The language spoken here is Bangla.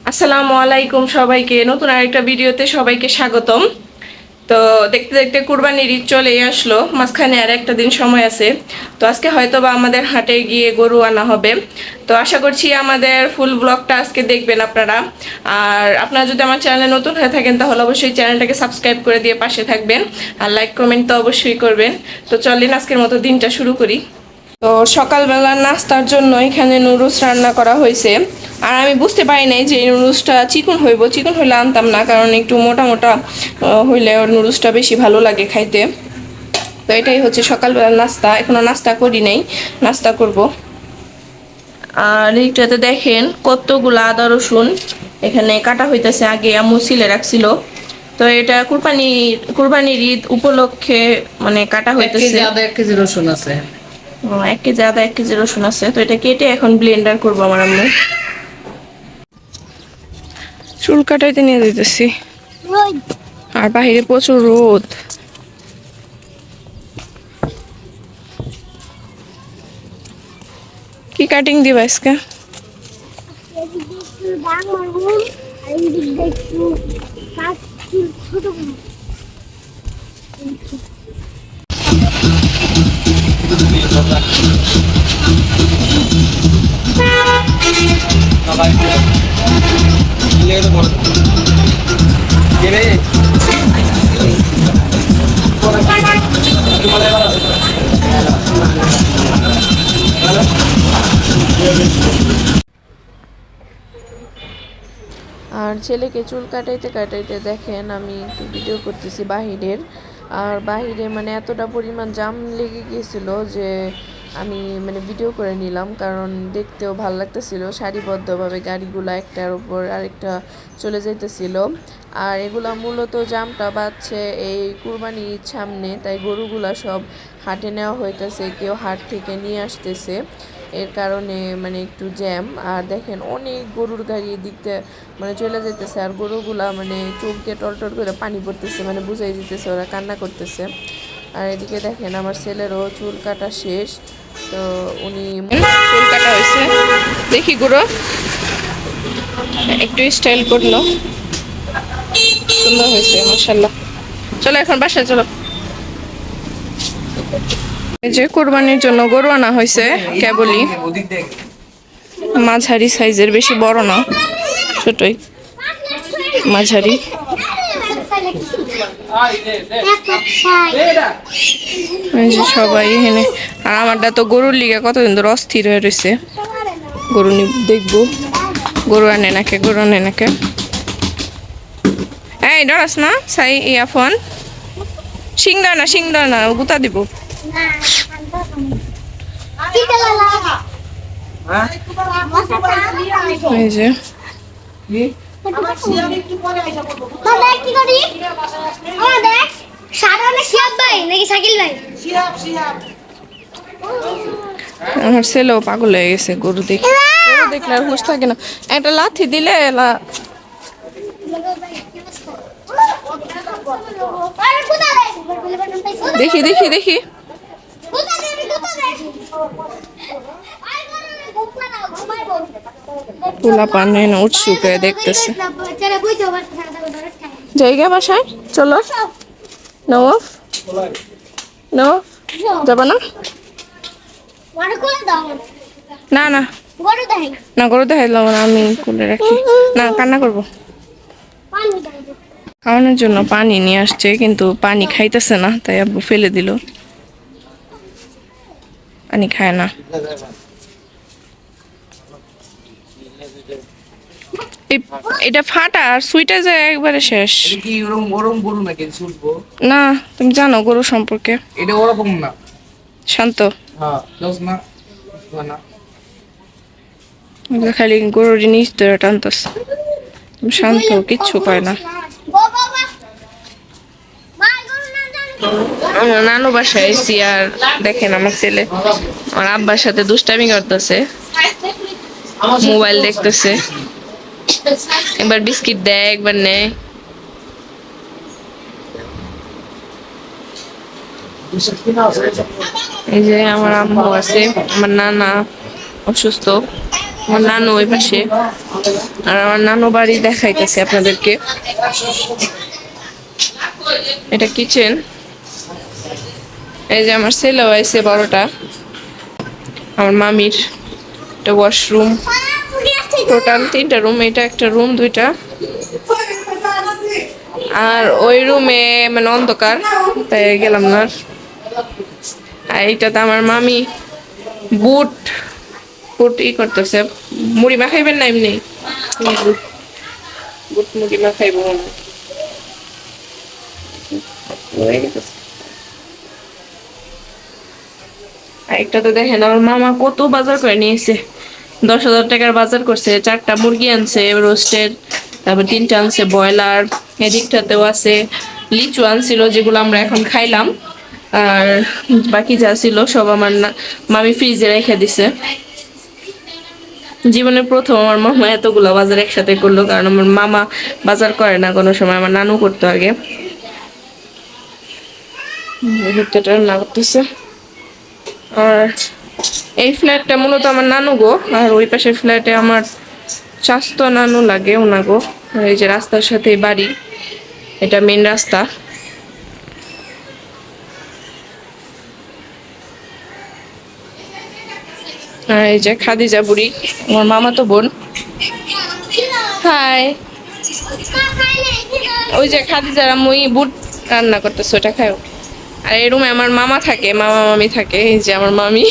আসসালামু আলাইকুম সবাইকে নতুন আরেকটা ভিডিওতে সবাইকে স্বাগতম। তো দেখতে দেখতে কুরবানির ঈদ চলেই আসলো, মাঝখানে আর একটা দিন সময় আছে। তো আজকে হয়তো বা আমাদের হাটে গিয়ে গরু আনা হবে। তো আশা করছি আমাদের ফুল ব্লগটা আজকে দেখবেন আপনারা। আর আপনারা যদি আমার চ্যানেলে নতুন হয়ে থাকেন তাহলে অবশ্যই চ্যানেলটাকে সাবস্ক্রাইব করে দিয়ে পাশে থাকবেন, আর লাইক কমেন্ট তো অবশ্যই করবেন। তো চলেন আজকের মতো দিনটা শুরু করি। তো সকালবেলা নাস্তার জন্য এখানে নুডলস রান্না করা হয়েছে। আর আমি বুঝতে পারি নাই যে এই নুডলসটা চিকন হইব, চিকন হইলে আনতাম না, কারণ একটু মোটা মোটা হইলে ওর নুডলসটা বেশি ভালো লাগে খাইতে। তো এটাই হচ্ছে সকালবেলার নাস্তা, এখনো নাস্তা করি নাই, নাস্তা করব। আর এইটাতে দেখেন কতগুলো আদা রসুন এখানে কাটা হইতেছে, আগে আম্মু সিলে রাখছিল। তো এটা কুরবানির ঈদ উপলক্ষে মানে কাটা হইতেছে। 1 কেজি রসুন আছে। 1 কেজি আদা, 1 কেজি রসুন আছে। তো এটা কেটে এখন ব্লেন্ডার করবো আমার আম্মু। চুল কাটাইতে নিয়ে যেতেছি, আর বাহিরে প্রচুর রোদ। কি কাটিং দিবা আজকে? আর ছেলেকে চুল কাটাইতে কাটাইতে দেখেন আমি একটু ভিডিও করতেছি বাহিরের। আর বাহিরে মানে এতটা পরিমাণ জাম লেগে গিয়েছিল যে আমি মানে ভিডিও করে নিলাম, কারণ দেখতেও ভালো লাগতেছিল। সারিবদ্ধভাবে গাড়িগুলো একটার উপর আরেকটা চলে যাইতেছিল। আর এগুলা মূলত জামটা বাজছে এই কুরবানি ঈদ সামনে, তাই গরুগুলা সব হাটে নেওয়া হইতেছে, কেউ হাট থেকে নিয়ে আসতেছে। এর কারণে মানে একটু জ্যাম। আর দেখেন অনেক গরুর গাড়ি দিকতে মানে চলে যেতেছে, আর গরুগুলা মানে চোখ দিয়ে টলটল করে পানি পড়তেছে, মানে বুঝাই দিতেছে ওরা কান্না করতেছে। আর এদিকে দেখেন আমার ছেলেরও চুল কাটা শেষ। তো উনি চুল কাটা হয়েছে, দেখি গুঁড়ো একটু স্টাইল করলো, সুন্দর হয়েছে মাশাআল্লাহ। চলো এখন বাসায় চলো। এই যে কুরবানির জন্য গরু আনা হয়েছে কেবলই, মাঝারি সাইজের, বেশি বড় না, ছোটই মাঝারি। এই যে সবাই এখানে। আর আমারটা তো গরুর লিগে কতদিন ধরে অস্থির হয়ে রয়েছে, গরু দেখবো, গরু আনে নাকে, গরু আনে নাকে। এই ডরাস না সাই ইয়া ফোন, সিং দাও না গুতা দিব। এই যে আমার ছেলেও পাগল হয়ে গেছে গরু দেখে, গরু দেখলে আর হুঁশ থাকে না। একটা লাথি দিলে দেখি দেখি দেখি পোলা পানে না উৎসুক হয়ে দেখতেছে। জায়গা বাসায় চলো। নওয়াফ নওয়াফ যাবা না? না না না, গরু দেখাইলাম না, আমি কোলে রাখি না, কান্না করবো। খাওয়ানোর জন্য পানি নিয়ে আসছে, কিন্তু পানি খাইতেছে না, তাই আব্বু ফেলে দিল, পানি খায় না। এটা ফাটা আর সুইটা যায় একবারে শেষ। না তুমি জানো গরু সম্পর্কে, এটা ওরকম না, শান্ত। হ্যাঁ না, খালি গরুর জিনিস ধরে টানতাস, শান্ত, কিচ্ছু পায় না। আমার নানু বাসায় এসি, আর দেখেন আমার ছেলে আমার আব্বার সাথে দুষ্টামি করতেছে, মোবাইল দেখতেছে, একবার বিস্কিট দেয় একবার নেয়। এই যে আমার আম্মু আছে, আমার নানা অসুস্থ, আমার নানু ওই পাশে, আর আমার নানু বাড়ি দেখাইতেছে আপনাদেরকে। এটা কিচেন। এই যে আমার ছেলেও আইছে বড়টা, আমার মামির। এটা ওয়াশরুম, টোটাল 3টা রুম, এটা একটা রুম, 2টা। আর ওই রুমে মানে অন্ধকার, তাই গেলাম না। আর এইটাতে আমার মামি বুট বুট করতেছে। মুড়ি মাখাইবেন না এমনি? বুট মুড়ি মাখাইব মনে হয়। হয়ে গেছে। আর একটা তো দেখেন আমার মামা কত বাজার করে নিয়েছে। 10,000 টাকার বাজার করছে। 4টা মুরগি আনছে রোস্টেড, তারপর 3টা আনছে ব্রয়লার। এদিকটাতেও আছে লিচু আনছিল, যেগুলো আমরা এখন খাইলাম। আর বাকি যা ছিল সব আমার মামি ফ্রিজে রেখে দিছে। জীবনের প্রথম আমার মামা এতগুলো বাজার একসাথে করলো, কারণ আমার মামা বাজার করে না কোনো সময়, আমার নানু করতো আগে। রান্না করতেছে। আর এই ফ্ল্যাটটা মূলত আমার নানু গো, আর ওই পাশের ফ্ল্যাটে আমার স্বাস্থ্য নানু লাগে ওনাগো। আর এই যে রাস্তার সাথে বাড়ি, এটা মেন রাস্তা। আর এই যে খাদিজা বুড়ি, আমার মামা তো বোন। হাই। ওই যে খাদিজার আম্মুই বুট রান্না করতেছে, ওটা খাও। আর এই রুমে আমার মামা থাকে, মামা মামি থাকে। এই যে আমার মামি।